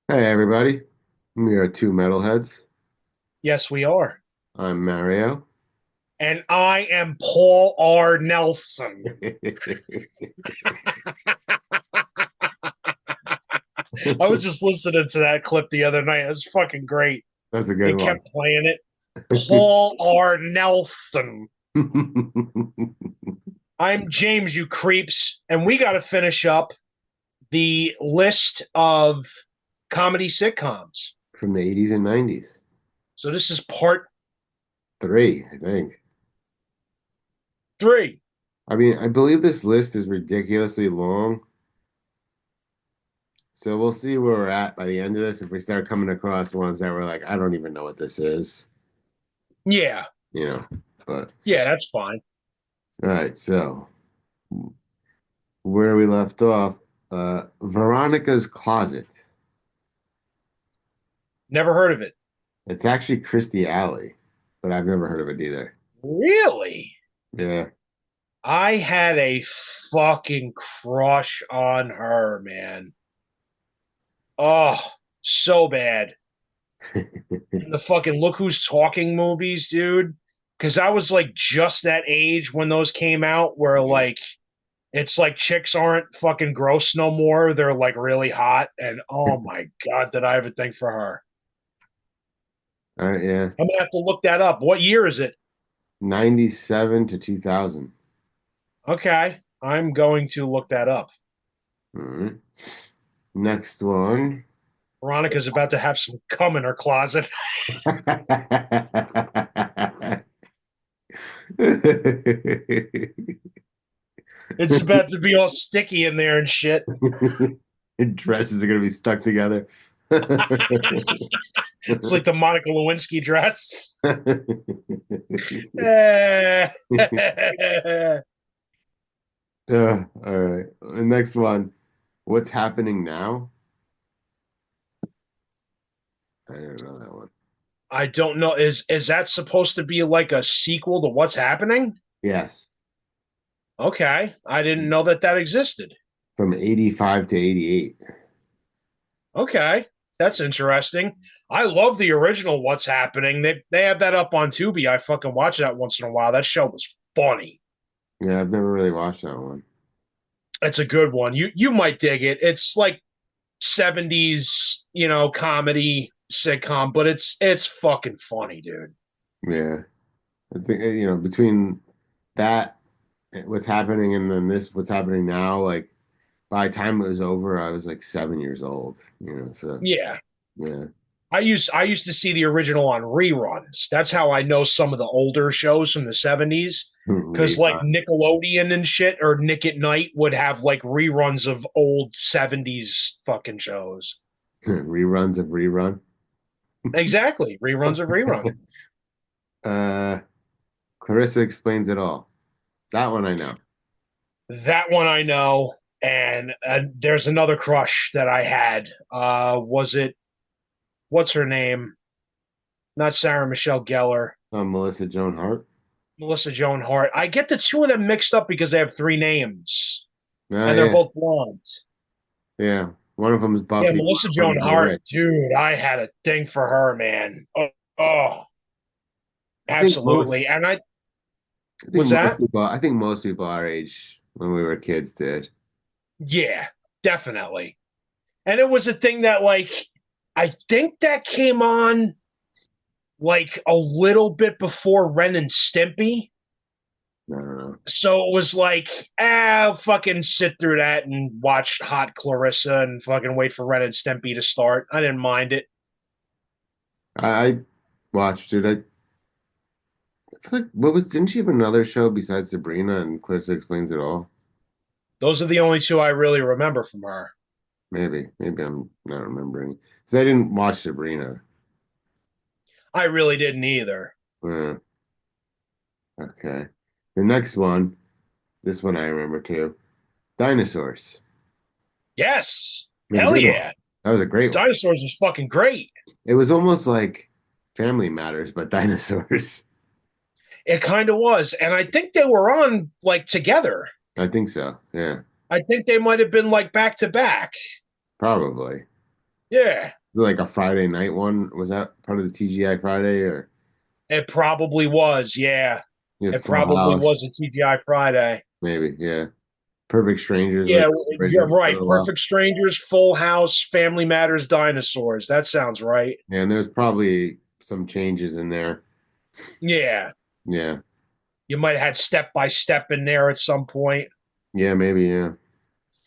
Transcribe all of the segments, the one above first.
Hey everybody, we are two metalheads. Yes, we are. I'm Mario. And I am Paul R. Nelson. I was just listening to that clip the other night. It was fucking great. That's a good It one. kept playing it. Paul R. Nelson. I'm James, you creeps. And we got to finish up the list of comedy sitcoms. From the 80s and 90s. So this is part Three, I think. three. I mean, I believe this list is ridiculously long. So we'll see where we're at by the end of this if we start coming across ones that we're like, I don't even know what this is, Yeah. you know. But Yeah, that's fine. all right, so where we left off, Veronica's Closet. Never heard of it. It's actually Christy Alley, but I've never heard of it either. Really? Yeah. I had a fucking crush on her, man. Oh, so bad. In the fucking Look Who's Talking movies, dude. Because I was like just that age when those came out, where like it's like chicks aren't fucking gross no more. They're like really hot. And oh my God, did I have a thing for her? Yeah. I'm gonna have to look that up. What year is it? 97 to 2000. Okay. I'm going to look that up. All right. Next one. Veronica's about to have some cum in her closet. It's about to be all sticky in there and shit. Dresses are gonna be stuck together. It's like the Monica Lewinsky dress. Eh. All right. The next one. What's happening now? I don't know that one. I don't know. Is that supposed to be like a sequel to What's Happening? Yes. Okay, I didn't know that that existed. From 85 to 88. Okay, that's interesting. I love the original What's Happening. They have that up on Tubi. I fucking watch that once in a while. That show was funny. Yeah, I've never really watched that one. It's a good one. You might dig it. It's like 70s, comedy sitcom, but it's fucking funny, dude. Yeah. I think between that what's happening and then this what's happening now, like by the time it was over, I was like 7 years old, so Yeah. yeah. I used to see the original on reruns. That's how I know some of the older shows from the 70s. Cause like Rerun. Nickelodeon and shit or Nick at Night would have like reruns of old 70s fucking shows. Reruns of rerun. Exactly. Reruns of rerun. uh Clarissa explains it all. That one I know. That one I know. And there's another crush that I had. Was it what's her name? Not Sarah Michelle Gellar. Melissa Joan Hart. Melissa Joan Hart. I get the two of them mixed up because they have three names Oh and they're yeah, both blonde. yeah, one of them is Yeah, Buffy, Melissa one of Joan them is Hart, Rick. dude, I had a thing for her, man. Oh, I think most absolutely. And I, I think what's most that? people I think most people our age when we were kids did. Yeah, definitely. And it was a thing that, like, I think that came on like a little bit before Ren and Stimpy. I don't know. So it was like, I'll fucking sit through that and watch Hot Clarissa and fucking wait for Ren and Stimpy to start. I didn't mind it. I watched it. I feel like what was didn't she have another show besides Sabrina and Clarissa Explains It All? Those are the only two I really remember from her. Maybe I'm not remembering because I didn't watch Sabrina. I really didn't either. Uh, okay, the next one, this one I remember too. Dinosaurs. Yes. It was a Hell good one. yeah. That was a great one. Dinosaurs was fucking great. It was almost like Family Matters, but dinosaurs. It kind of was. And I think they were on like together. I think so. Yeah, I think they might have been like back to back. probably. Yeah, Is it like a Friday night one? Was that part of the TGI Friday or it probably was. Yeah, you had it Full probably was a House? TGI Friday. Maybe, yeah. Perfect Strangers was Yeah, yeah, original for right. a while. Perfect Strangers, Full House, Family Matters, Dinosaurs. That sounds right. Yeah, and there's probably some changes in there. Yeah, Yeah. you might have had Step by Step in there at some point. Yeah, maybe, yeah.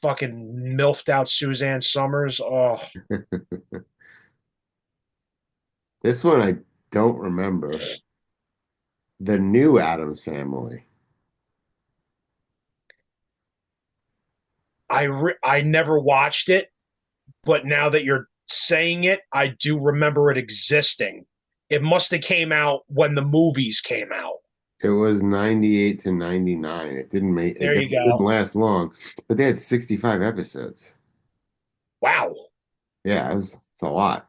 Fucking milfed out Suzanne Summers. Oh, This one I don't remember. The new Addams Family. I never watched it, but now that you're saying it, I do remember it existing. It must have came out when the movies came out. It was 98 to 99. It didn't make, I There guess you it didn't go. last long, but they had 65 episodes. Wow. Yeah, it's a lot.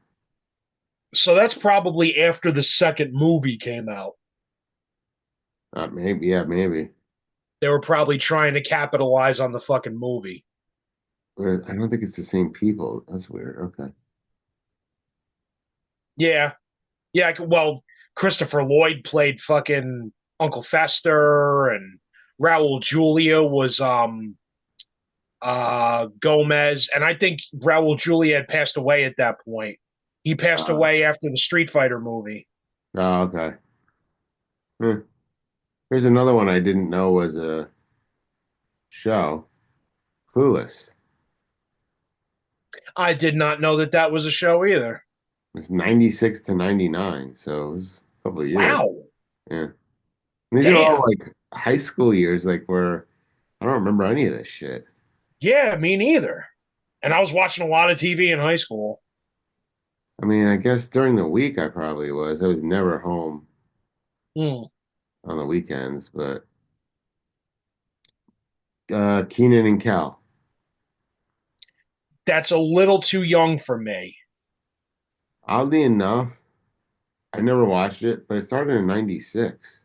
So that's probably after the second movie came out. Maybe, yeah, maybe. They were probably trying to capitalize on the fucking movie. But I don't think it's the same people. That's weird. Okay. Yeah. Yeah. Well, Christopher Lloyd played fucking Uncle Fester, and Raul Julia was Gomez. And I think Raul Julia had passed away at that point. He passed Uh, away after the Street Fighter movie. oh, okay. Hmm. Here's another one I didn't know was a show. Clueless. I did not know that that was a show either. It's 96 to 99, so it was a couple of years. Wow. Yeah. And these are all Damn. like high school years, like where I don't remember any of this shit. Yeah, me neither. And I was watching a lot of TV in high school. I mean, I guess during the week I probably was. I was never home Hmm. on the weekends, but Keenan and Kel. That's a little too young for me. Oddly enough, I never watched it, but it started in 96.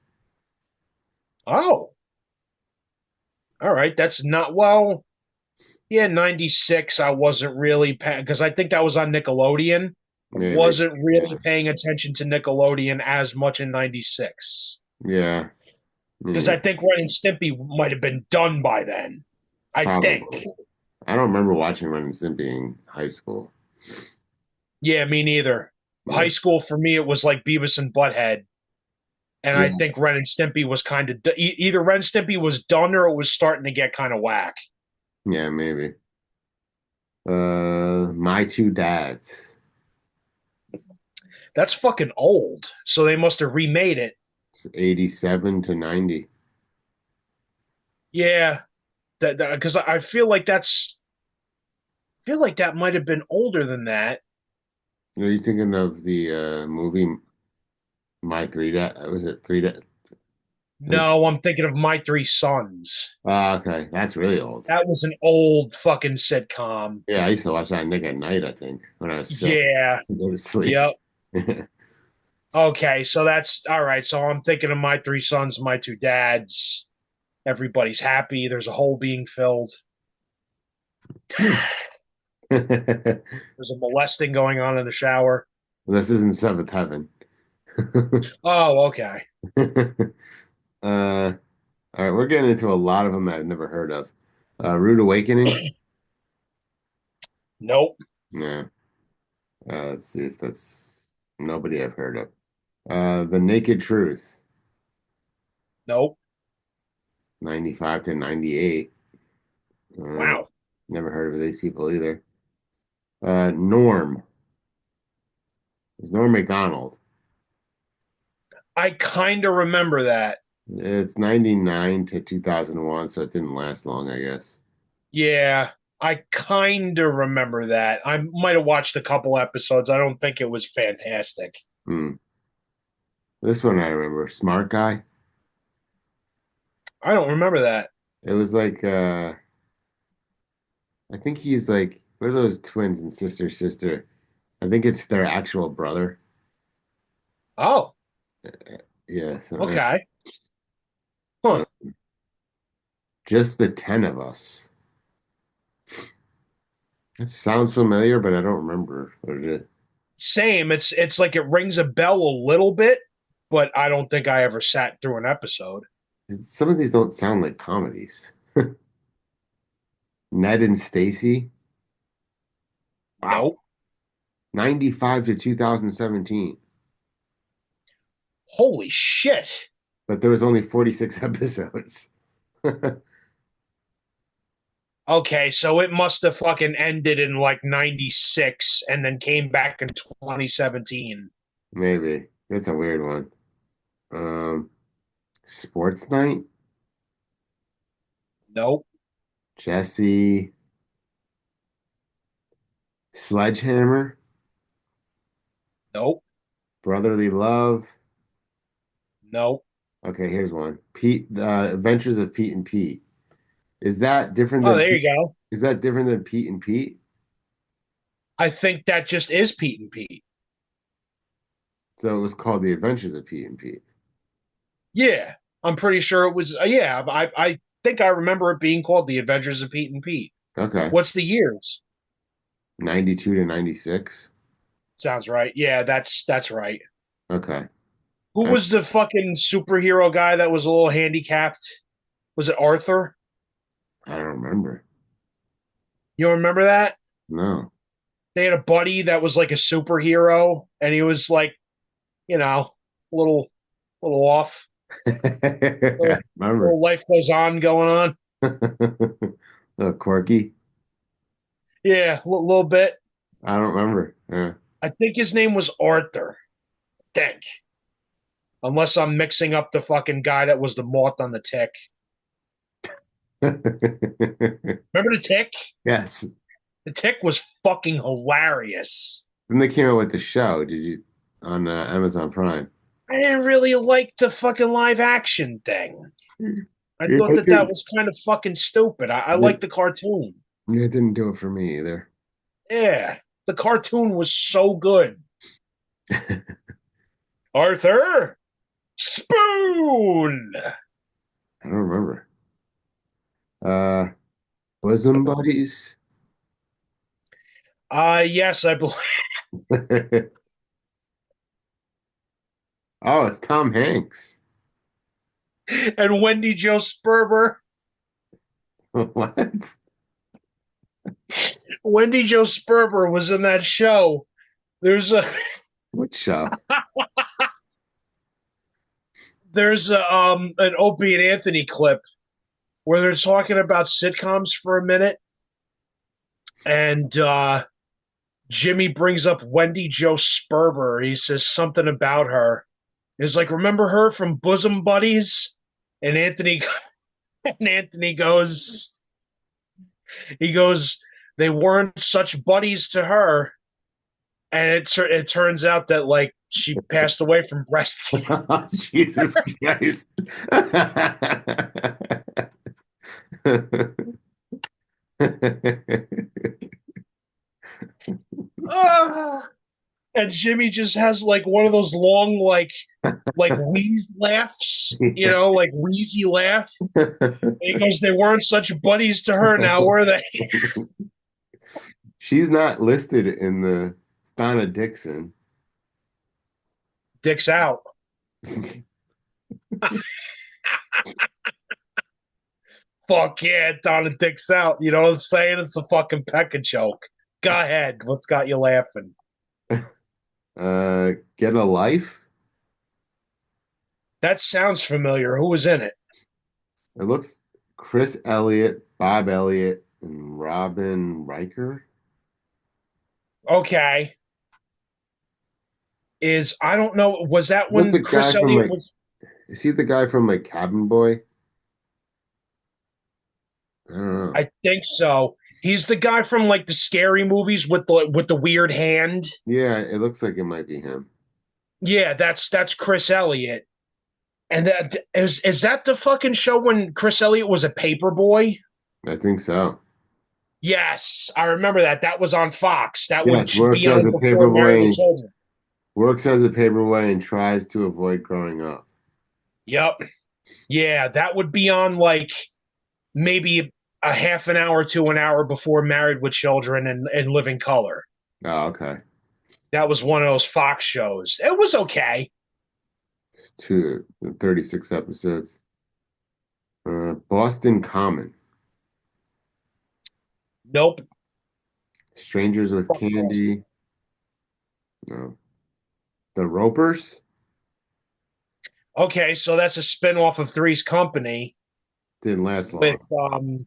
Oh, all right. That's not, well, yeah, 96. I wasn't really paying because I think that was on Nickelodeon. I Maybe. wasn't really Yeah. paying attention to Nickelodeon as much in 96 Yeah. Me because I neither. think Ren and Stimpy might have been done by then. I think. Probably. I don't remember watching Ren and Stimpy in high school. Yeah, me neither. Yeah. High school for me, it was like Beavis and Butthead. And I Yeah. think Ren and Stimpy was kind of either Ren and Stimpy was done or it was starting to get kind of whack. Yeah, maybe. My Two Dads. That's fucking old. So they must have remade it. 87 to 90. Yeah, that because I feel like that might have been older than that. Are you thinking of the movie My Three Dad? Was it Three Dad? No, I'm thinking of My Three Sons. Okay. That's really old. That was an old fucking sitcom. Yeah, I used to watch that on Nick at Night, I think, when I was sick. Yeah. Go to sleep. Yep. Okay, so that's all right. So I'm thinking of My Three Sons, My Two Dads. Everybody's happy. There's a hole being filled. There's a molesting going on in the shower. This isn't Seventh Heaven. Oh, okay. All right, we're getting into a lot of them that I've never heard of. Rude Awakening. Nope. Yeah. Let's see if that's nobody I've heard of. The Naked Truth, Nope. 95 to 98. Uh, Wow. never heard of these people either. Norm. It's Norm McDonald. I kind of remember that. It's 99 to 2001, so it didn't last long, I guess. Yeah, I kind of remember that. I might have watched a couple episodes. I don't think it was fantastic. Hmm. This one I remember. Smart Guy. I don't remember that. It was like I think he's like what are those twins and sister? I think it's their actual brother. Oh, Yeah, so, okay. Huh. just the 10 of us. It sounds familiar, but I don't remember what it is. Same. It's like it rings a bell a little bit, but I don't think I ever sat through an episode. Some of these don't sound like comedies. Ned and Stacy. Wow. Nope. 95 to 2017. Holy shit. But there was only 46 episodes. Okay, so it must have fucking ended in like 96 and then came back in 2017. Maybe. That's a weird one. Um, Sports Night, Nope. Jesse, Sledgehammer, Nope. Brotherly Love. Nope. Okay, here's one. Pete, Adventures of Pete and Pete. Is that different Oh, than there you go. is that different than Pete and Pete? I think that just is Pete and Pete. So it was called The Adventures of Pete and Pete. Yeah, I'm pretty sure it was. Yeah, I think I remember it being called The Adventures of Pete and Pete. Okay. What's the years? 92 to 96. Sounds right. Yeah, that's right. Okay. Who I, was the fucking superhero guy that was a little handicapped? Was it Arthur? I don't remember. You remember that? No. They had a buddy that was like a superhero, and he was like, a little off. I Little, remember. little life goes on going on. Little quirky. Yeah, a little bit. I don't remember. Yeah. I think his name was Arthur. I think. Unless I'm mixing up the fucking guy that was the moth on the tick. Remember the tick? Yes. The tick was fucking hilarious. Then they came out with the show. Did you on Amazon Prime? I didn't really like the fucking live action thing. I Yeah, thought I that didn't. was kind of fucking stupid. I Yeah, like the cartoon. it didn't do it for me either. Yeah, the cartoon was so good. Arthur Spoon. I don't remember. Uh, Bosom Buddies. Yes, I believe. Oh, it's Tom Hanks. And Wendy Joe Sperber. What? Wendy Joe Sperber was in that show. There's a What show? there's a an Opie and Anthony clip where they're talking about sitcoms for a minute, and Jimmy brings up Wendy Joe Sperber. He says something about her. He's like, "Remember her from Bosom Buddies?" And Anthony and Anthony goes, "They weren't such buddies to her." And it turns out that like she passed away from breast cancer. Jesus Christ. Ah! And Jimmy just has like one of those long like wheeze laughs, like wheezy laugh. And he goes, "They weren't such buddies to her now, were they?" She's not listed in the it's Donna Dixon. Dick's out. Fuck yeah, Donna Dick's out. You know what I'm saying? It's a fucking peck a joke. Go ahead. What's got you laughing? Get a Life. That sounds familiar. Who was in it? It looks Chris Elliott, Bob Elliott, and Robin Riker. Okay. I don't know. Was that Look, when the guy Chris from Elliott like, was? is he the guy from like Cabin Boy? I don't know. I think so. He's the guy from like the scary movies with the weird hand. Yeah, it looks like it might be him. Yeah, that's Chris Elliott. And that is that the fucking show when Chris Elliott was a paper boy? I think so. Yes, I remember that. That was on Fox. That would Yes, works be as on a before Married with paperboy, Children. works as a paperboy and tries to avoid growing up. Yep. Yeah, that would be on like maybe a half an hour to an hour before Married with Children and Living Color. Oh, okay. That was one of those Fox shows. It was okay. 36 episodes. Boston Common. Nope. Strangers with Fuck Boston. Candy. No. The Ropers. Okay, so that's a spinoff of Three's Company Didn't last long. with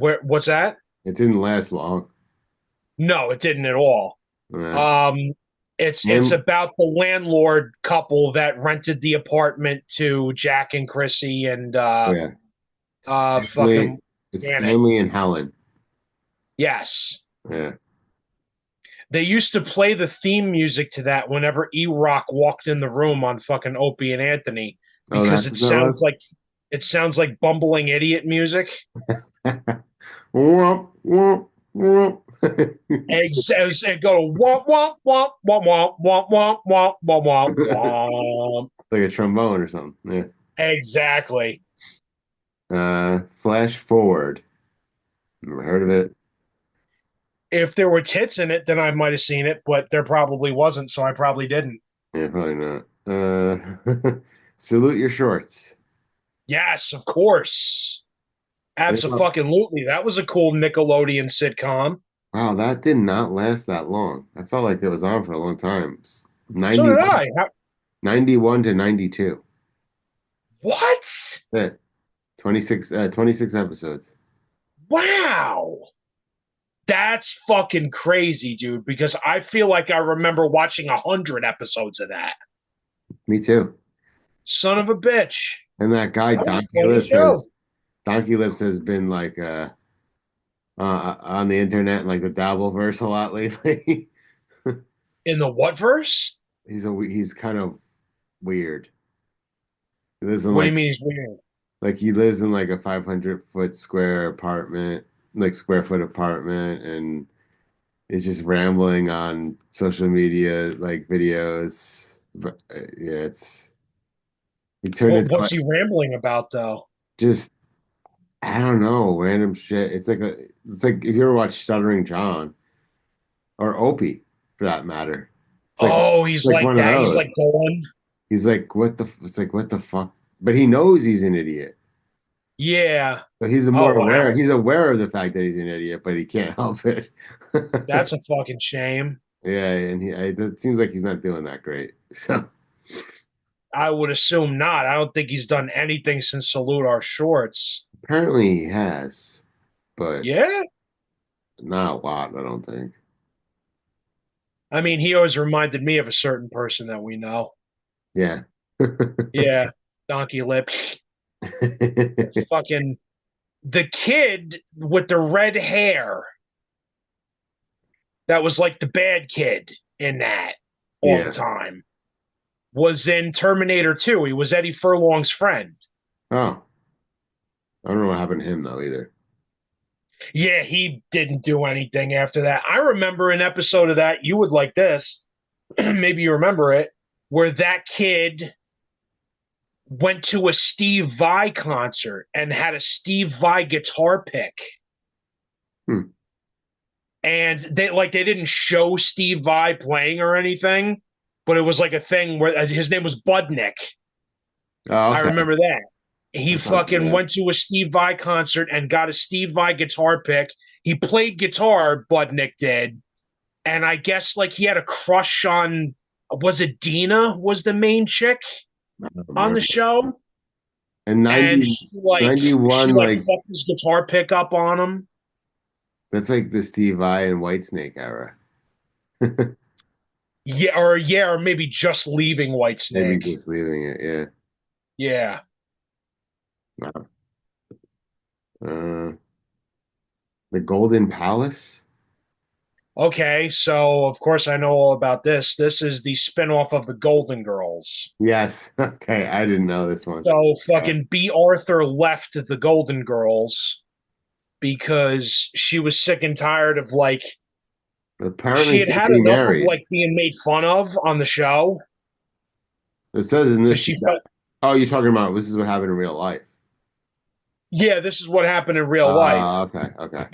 where what's that? It didn't last long. No, it didn't at all. Uh, Um, it's Stan, about the landlord couple that rented the apartment to Jack and Chrissy and yeah. fucking Stanley, it's Janet. Stanley and Helen. Yes. Yeah. They used to play the theme music to that whenever E-Rock walked in the room on fucking Opie and Anthony Oh, because that's what that was? it sounds like bumbling idiot music. Womp, womp, womp. It go womp womp womp womp womp womp womp womp womp womp. Like a trombone or something. Yeah. Exactly. Flash Forward. Never heard of it. If there were tits in it, then I might have seen it, but there probably wasn't, so I probably didn't. Yeah, probably not. Salute Your Shorts. Yes, of course. They love- Absolutely. That was a cool Nickelodeon sitcom. Wow, that did not last that long. I felt like it was on for a long time. So did 91, I. 91 to 92. What? Yeah, 26 episodes. Wow. That's fucking crazy, dude, because I feel like I remember watching 100 episodes of that. Me too. Son of a bitch. And that guy That was a funny show. Donkey Lips has been like on the internet and like the Dabbleverse a lot lately. In the what verse? He's kind of weird. He lives in What do you mean he's weird? he lives in like a 500-foot square apartment, like square foot apartment, and is just rambling on social media like videos. But yeah, it's he turned into What's like he rambling about though? just I don't know, random shit. It's like if you ever watch Stuttering John or Opie for that matter. Oh, It's he's like like one of that. He's those. like going. He's like, it's like what the fuck? But he knows he's an idiot. Yeah. But he's Oh more aware. wow. He's aware of the fact that he's an idiot, but he can't help it. That's a fucking shame. Yeah, and it seems like he's not doing that great. So I would assume not. I don't think he's done anything since Salute Our Shorts. apparently he has, but Yeah. not a lot, I don't think. I mean, he always reminded me of a certain person that we know. Yeah. Yeah. Donkey Lip. Fucking the kid with the red hair that was like the bad kid in that all the Yeah. time was in Terminator 2. He was Eddie Furlong's friend. Oh, I don't know what happened to him though either. Yeah, he didn't do anything after that. I remember an episode of that. You would like this. Maybe you remember it, where that kid went to a Steve Vai concert and had a Steve Vai guitar pick. Hmm. And they didn't show Steve Vai playing or anything, but it was like a thing where his name was Budnick. Oh, I okay. remember that. He That sounds fucking familiar. went to a Steve Vai concert and got a Steve Vai guitar pick. He played guitar, Budnick did, and I guess like he had a crush on, was it Dina was the main chick I don't on the remember. show, And and 91, she like like fucked his guitar pick up on him. that's like the Steve Vai and Whitesnake era. Yeah, or maybe just leaving Maybe Whitesnake. just leaving it. Yeah. Yeah. Wow. Uh, the Golden Palace. Okay, so of course I know all about this. This is the spinoff of the Golden Girls. Yes. Okay. I didn't know this one. So Uh, fucking B. Arthur left the Golden Girls because she was sick and tired of like she apparently had she's had enough of remarried. like being made fun of on the show It says in because this. she felt Oh, you're talking about this is what happened in real life. Yeah, this is what happened in real life. Okay, okay.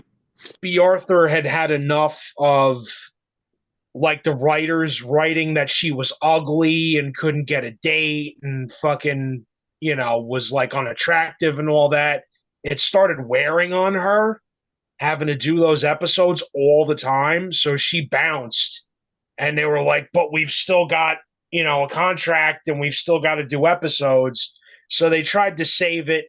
B. Arthur had had enough of like the writers writing that she was ugly and couldn't get a date and fucking, was like unattractive and all that. It started wearing on her having to do those episodes all the time. So she bounced and they were like, but we've still got, a contract and we've still got to do episodes. So they tried to save it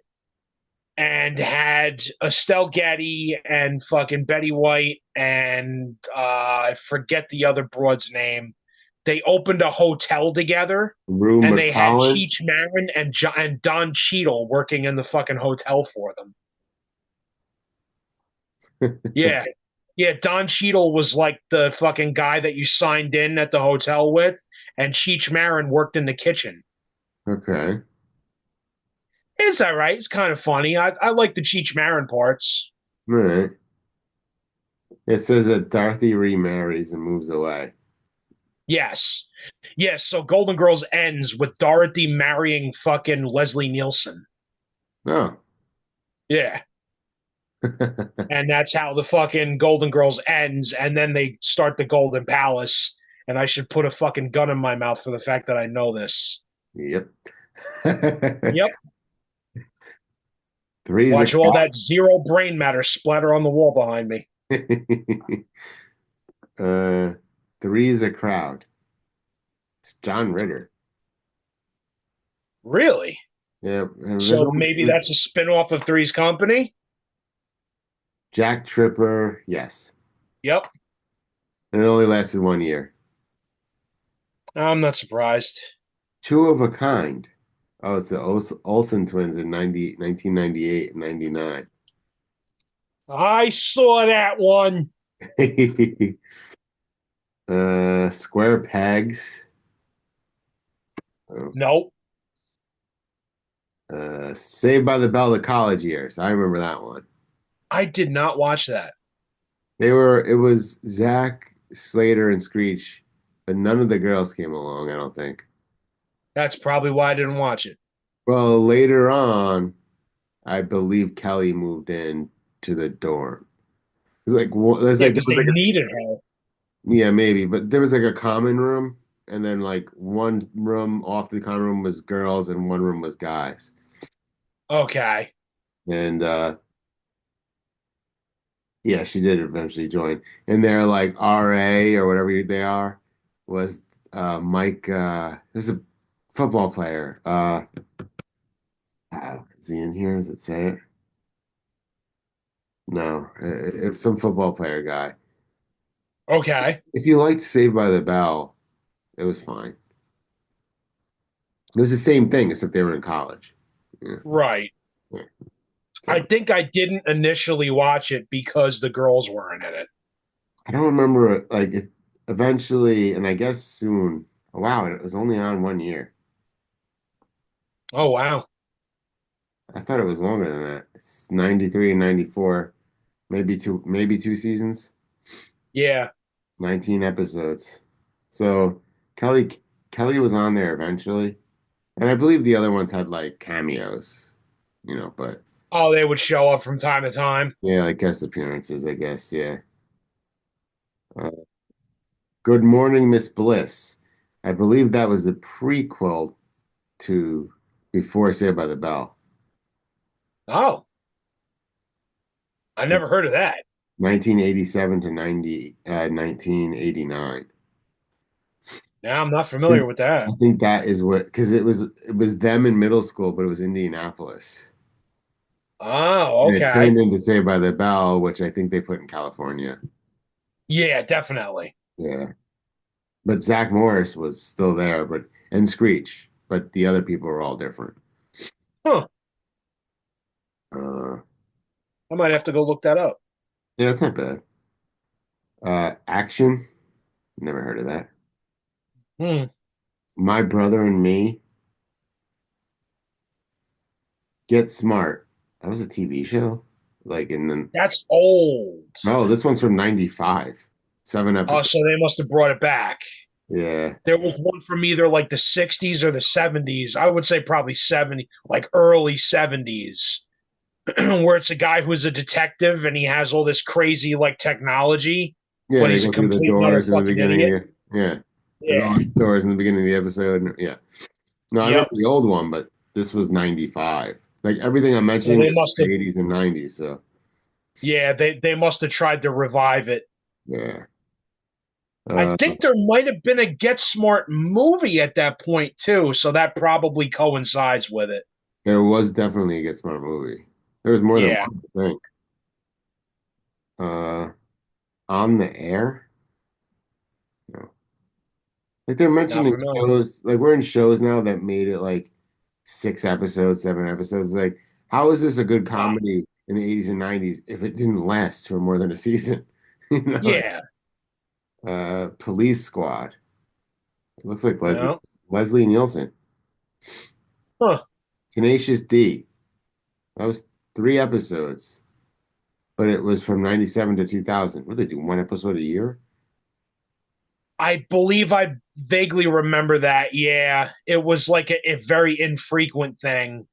and had Estelle Getty and fucking Betty White and I forget the other broad's name. They opened a hotel together Rue and they had McCollin. Cheech Marin and Don Cheadle working in the fucking hotel for them. Yeah. Yeah, Don Cheadle was like the fucking guy that you signed in at the hotel with, and Cheech Marin worked in the kitchen. Okay. It's all right. It's kind of funny. I like the Cheech Marin parts. All right. It says that Dorothy remarries and moves away. Yes. Yes. So Golden Girls ends with Dorothy marrying fucking Leslie Nielsen. Oh. Yeah. And that's how the fucking Golden Girls ends. And then they start the Golden Palace. And I should put a fucking gun in my mouth for the fact that I know this. Yep. Yep. Three's a Watch all that zero brain matter splatter on the wall behind me. crowd. Three's a crowd. It's John Ritter. Really? Yeah. So maybe that's a spin-off of Three's Company? Jack Tripper. Yes. Yep. And it only lasted 1 year. I'm not surprised. Two of a kind. Oh, it's the Olsen twins in 1998 and 99. I saw that one. Square Pegs. Oh. Nope. Saved by the Bell, the college years. I remember that one. I did not watch that. It was Zach, Slater, and Screech, but none of the girls came along, I don't think. That's probably why I didn't watch it. Well, later on, I believe Kelly moved in to the dorm. Yeah, because they needed her. Yeah, maybe, but there was like a common room, and then like one room off the common room was girls, and one room was guys. Okay. And yeah, she did eventually join. And they're like RA or whatever they are was Mike. There's a football player. Is he in here? Does it say it? No, it was some football player guy. Okay. If you liked Saved by the Bell, it was fine. It was the same thing, except they were in college. Yeah, Right. yeah. I So think I didn't initially watch it because the girls weren't in it. I don't remember like it eventually, and I guess soon. Oh, wow, it was only on 1 year. Oh, wow. I thought it was longer than that. It's 93 and 94, maybe two seasons, Yeah. 19 episodes. So Kelly Kelly was on there eventually, and I believe the other ones had like cameos, but Oh, they would show up from time to time. yeah, like guest appearances, I guess. Yeah. Uh, Good Morning, Miss Bliss. I believe that was a prequel to Before Saved by the Bell. Oh, I never heard of that. 1987 to 1989. Now I'm not I think familiar with that. I think that is what because it was them in middle school, but it was Indianapolis. Oh, And it okay. turned into Saved by the Bell, which I think they put in California. Yeah, definitely. Yeah. But Zach Morris was still there, and Screech, but the other people were all different. Huh. Uh I might have to go look that up. yeah, that's not bad. Action. Never heard of that. Hmm. My Brother and Me. Get Smart. That was a TV show. Like in the That's old. Oh, this one's from 95. Seven Oh, episodes. so they must have brought it back. Yeah. There was one from either like the 60s or the 70s. I would say probably 70, like early 70s. where it's a guy who's a detective and he has all this crazy like technology, Yeah, but they he's a go through the complete and utter doors in the fucking beginning. idiot. Yeah. There's Yeah. always doors in the beginning of the episode. Yeah. No, I meant Yep. the old one, but this was 95. Like everything I'm Well, mentioning they is must from have. the 80s and 90s. So, Yeah, they must have tried to revive it. yeah. I Uh, think there might have been a Get Smart movie at that point too, so that probably coincides with it. there was definitely a Get Smart movie. There was more than Yeah. one, I think. Uh, on the air? No. Like they're Not mentioning familiar. shows, like we're in shows now that made it like 6 episodes, 7 episodes. Like, how is this a good Wow. comedy in the 80s and 90s if it didn't last for more than a season? You know, like Yeah. Police Squad. It looks like No. Leslie Nielsen. Huh. Tenacious D. That was 3 episodes, but it was from 97 to 2000. What did they do? One episode a year? I believe I vaguely remember that. Yeah. It was like a very infrequent thing.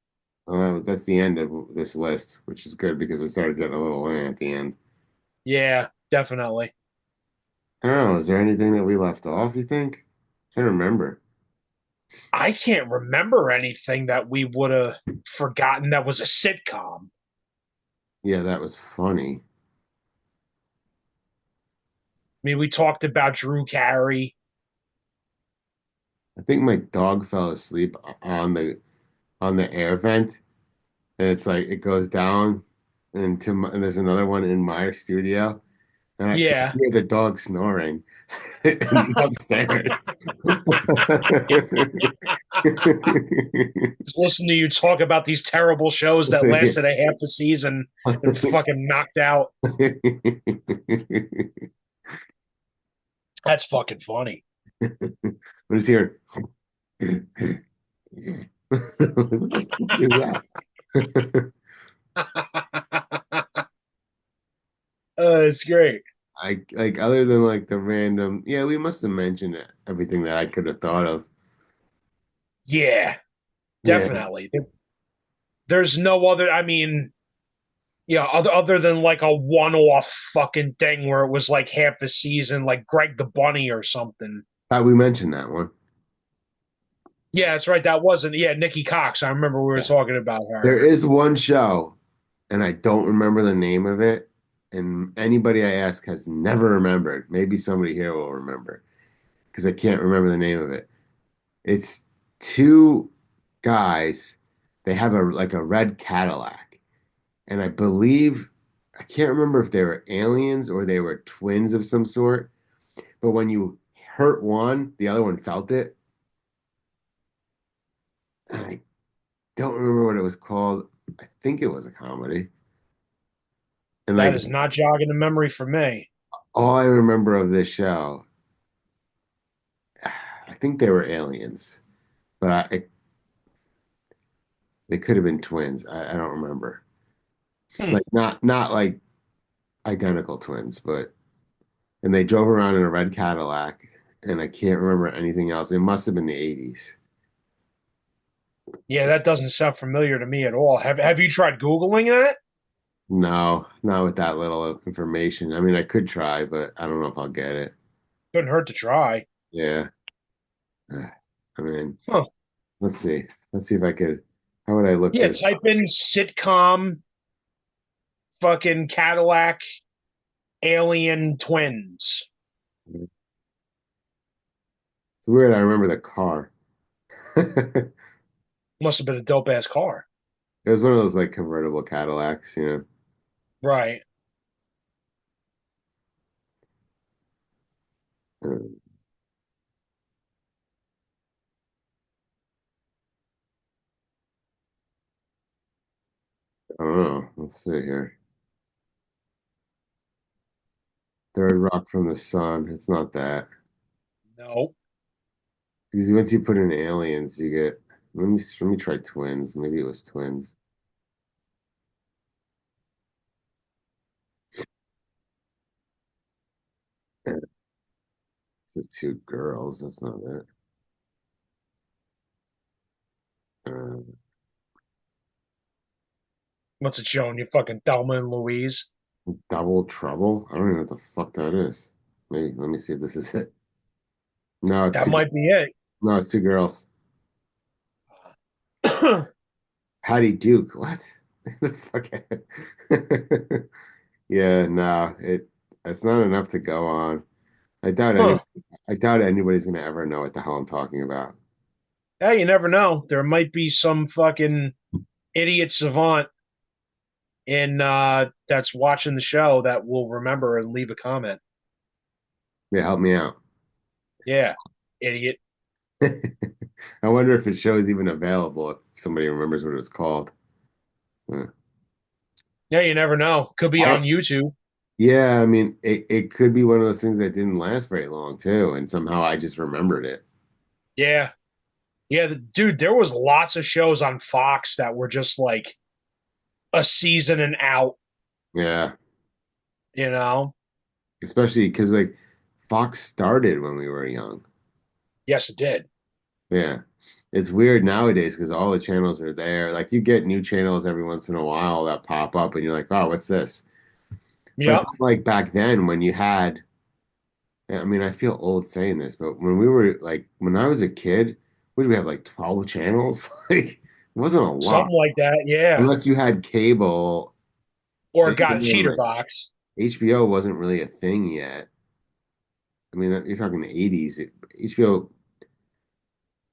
That's the end of this list, which is good because it started getting a little at the end. Yeah, definitely. I don't know. Is there anything that we left off, you think? I don't remember. I can't remember anything that we would have forgotten that was a sitcom. Yeah, that was funny. I mean, we talked about Drew Carey. I think my dog fell asleep on the air vent, and it's like it goes down, and there's another one in my studio, and I can Yeah. hear the dog snoring upstairs. Just listen to you talk about these terrible shows that lasted a half a season and fucking knocked out. That's fucking funny. But it's here. What the fuck is that? It's great. I like other than like the random, yeah, we must have mentioned everything that I could have thought of. Yeah, Yeah, definitely. There's no other. I mean, yeah, other than like a one-off fucking thing where it was like half a season, like Greg the Bunny or something. thought we mentioned that one. Yeah, that's right. That wasn't. Yeah, Nikki Cox. I remember we were Yeah. talking about her. There is one show, and I don't remember the name of it. And anybody I ask has never remembered. Maybe somebody here will remember because I can't remember the name of it. It's two guys. They have a like a red Cadillac, and I believe I can't remember if they were aliens or they were twins of some sort. But when you hurt one, the other one felt it. And I don't remember what it was called. I think it was a comedy. And That like is not jogging the memory for me. all I remember of this show, I think they were aliens, but they could have been twins. I don't remember. Hmm. Like not like identical twins, but and they drove around in a red Cadillac, and I can't remember anything else. It must have been the 80s. Yeah, that doesn't sound familiar to me at all. Have you tried Googling that? No, not with that little information. I mean, I could try, but I don't know if I'll get it. Couldn't hurt to try. Yeah. I mean, Huh. let's see. Let's see if I could. How would I look Yeah, this type up? in sitcom fucking Cadillac alien twins. It's weird. I remember the car. It Must have been a dope ass car. was one of those like convertible Cadillacs, Right. Uh, I don't know. Let's see here. Third Rock from the Sun. It's not that. No. Because once you put in aliens, you get. Let me try twins. Maybe it was twins. Yeah, it's just two girls. That's not it. Uh, What's it showing you? Fucking Thelma and Louise. Double Trouble? I don't even know what the fuck that is. Maybe let me see if this is it. No, it's That two. might be it. No, it's two girls. Patty Duke. What? The fuck? Yeah, no, it's not enough to go on. I doubt any. Huh. I doubt anybody's gonna ever know what the hell I'm talking about. Hey, you never know. There might be some fucking idiot savant in that's watching the show that will remember and leave a comment. Yeah, help me out. Yeah, idiot. I wonder if the show is even available if somebody remembers what it was called. Yeah. Yeah, you never know. Could be I on don't- YouTube. yeah, I mean, it could be one of those things that didn't last very long too, and somehow I just remembered it. Yeah. Yeah, dude, there was lots of shows on Fox that were just like a season and out, Yeah, you know? especially because like Fox started when we were young. Yes, it did. Yeah. It's weird nowadays because all the channels are there. Like you get new channels every once in a while that pop up and you're like, oh, what's this? But it's Yep. not like back then when you had, I mean, I feel old saying this, but when we were like, when I was a kid, what did we have like 12 channels? Like, it wasn't a lot. Something like that. Yeah. Unless you had cable. Or And got a even then, cheater like, box. HBO wasn't really a thing yet. I mean, you're talking the 80s. HBO,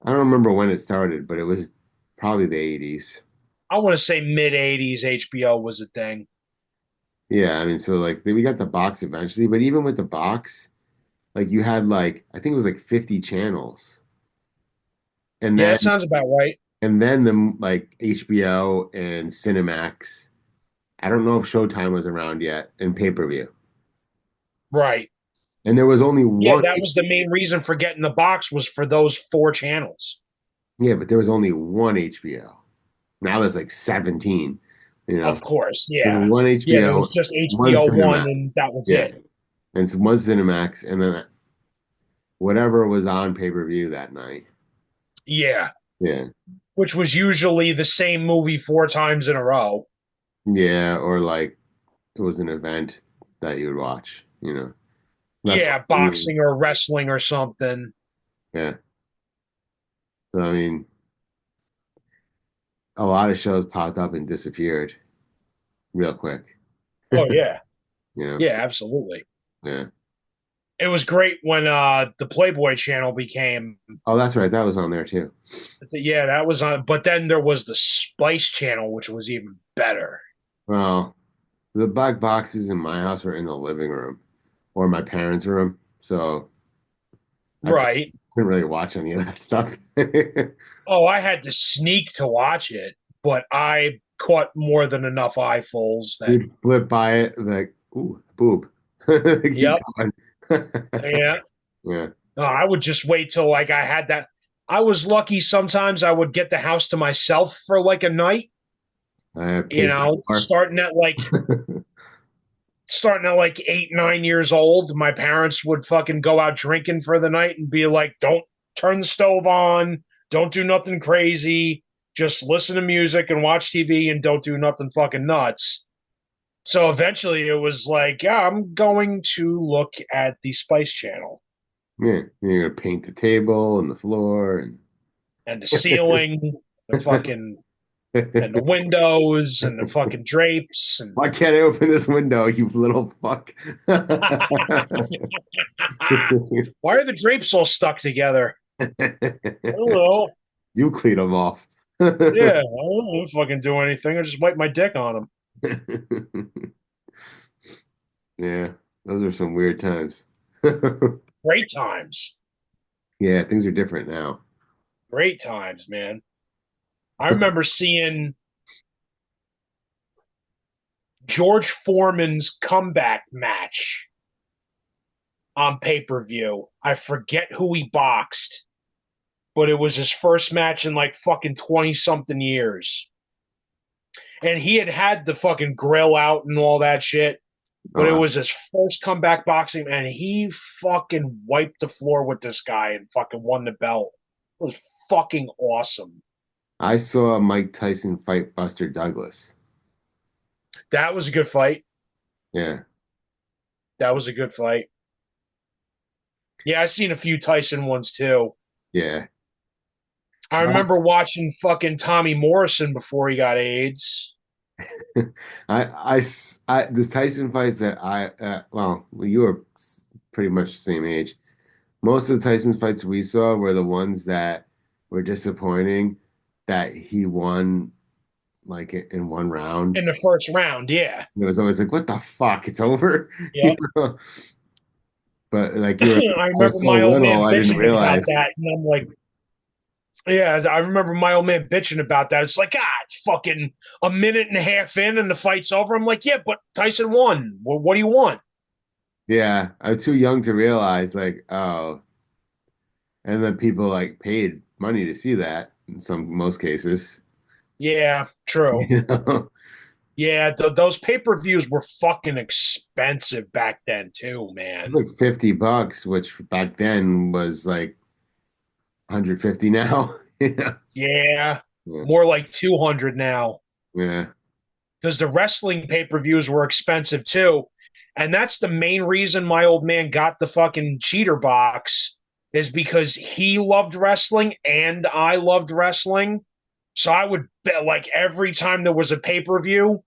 I don't remember when it started, but it was probably the 80s. I want to say mid 80s HBO was a thing. Yeah, I mean, so like we got the box eventually, but even with the box, like you had like I think it was like 50 channels. And Yeah, then that sounds about right. the like HBO and Cinemax. I don't know if Showtime was around yet in pay-per-view. Right. And there was only Yeah, one. that was the main reason for getting the box was for those four channels. Yeah, but there was only one HBO. Now there's like 17, you know. Of course. There's Yeah. one Yeah, there HBO, was just one HBO one Cinemax. and that was Yeah. it. And it's one Cinemax and then whatever was on pay-per-view that night. Yeah. Yeah. Which was usually the same movie four times in a row. Yeah, or like it was an event that you would watch, Yeah, WrestleMania. boxing or wrestling or something. Yeah. So I mean, a lot of shows popped up and disappeared real quick. Oh yeah. You know? Yeah, absolutely. Yeah. It was great when the Playboy channel became Oh, that's right. That was on there too. yeah, that was on but then there was the Spice channel which was even better. Well, the black boxes in my house were in the living room or my parents' room, so I Right. couldn't really watch any of that stuff. Oh, I had to sneak to watch it, but I caught more than enough eyefuls that You'd flip by it like, ooh, boob. Keep yep. going. Yeah. Yeah. I would just wait till like I had that. I was lucky sometimes I would get the house to myself for like a night, I have paid for. starting at like 8, 9 years old. My parents would fucking go out drinking for the night and be like, don't turn the stove on, don't do nothing crazy, just listen to music and watch TV and don't do nothing fucking nuts. So eventually it was like, yeah, I'm going to look at the Spice Channel Yeah, you're gonna paint the table and the floor and and the ceiling, the fucking and the windows and the fucking drapes and why can't I open this window, you little fuck? why are the drapes all stuck together? I don't know. You clean them off. Yeah, I don't fucking do anything. I just wipe my dick on them. Yeah, those are some weird times. Great times. Yeah, things are different now. Great times, man. I remember seeing George Foreman's comeback match on pay per view. I forget who he boxed, but it was his first match in like fucking 20 something years. And he had had the fucking grill out and all that shit, but it Uh, was his first comeback boxing, and he fucking wiped the floor with this guy and fucking won the belt. It was fucking awesome. I saw Mike Tyson fight Buster Douglas. That was a good fight. Yeah, That was a good fight. Yeah, I've seen a few Tyson ones too. yeah. I remember That's- watching fucking Tommy Morrison before he got AIDS. this Tyson fights that well, you were pretty much the same age. Most of the Tyson fights we saw were the ones that were disappointing that he won like in one round. In the first round, yeah. It was always like, what the fuck? It's over. Yeah. You know? But like you were, I I remember was so my old little, man I didn't bitching about realize. that. And I'm like, yeah, I remember my old man bitching about that. It's like, it's fucking a minute and a half in and the fight's over. I'm like, yeah, but Tyson won. What do you want? Yeah, I was too young to realize like, oh, and then people like paid money to see that in most cases. Yeah, true. You know, Yeah, those pay per views were fucking expensive back then, too, it's man. like $50, which back then was like 150 now. Yeah, Yeah, yeah, more like 200 now yeah. because the wrestling pay per views were expensive, too. And that's the main reason my old man got the fucking cheater box is because he loved wrestling and I loved wrestling. So I would bet like every time there was a pay per view,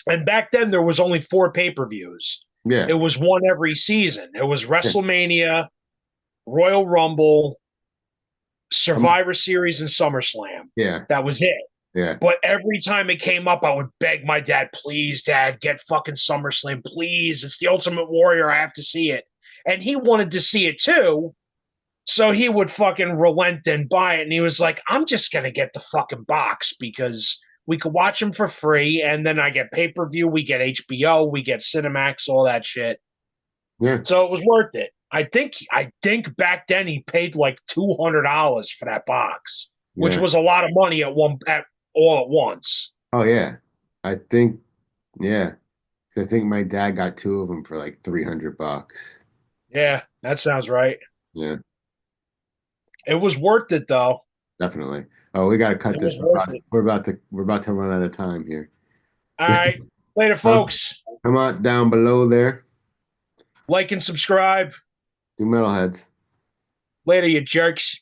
and back then there was only four pay per views. It Yeah, was one every season. It was yeah, WrestleMania, Royal Rumble, um, Survivor Series, and SummerSlam. yeah, That was it. yeah, But every time it came up, I would beg my dad, please, dad, get fucking SummerSlam, please. It's the Ultimate Warrior. I have to see it. And he wanted to see it too. So he would fucking relent and buy it. And he was like, I'm just going to get the fucking box because we could watch them for free. And then I get pay per view, we get HBO, we get Cinemax, all that shit. yeah, So it was worth it. I think back then he paid like $200 for that box, which yeah. was a lot of money at all at once. Oh yeah, I think yeah. So I think my dad got two of them for like $300. Yeah, that sounds right. Yeah, It was worth it though. definitely. Oh, we got to cut It this. was worth it. We're about to run out of time here. All right. Later, Um, folks. come on down below there, Like and subscribe. you metalheads. Later, you jerks.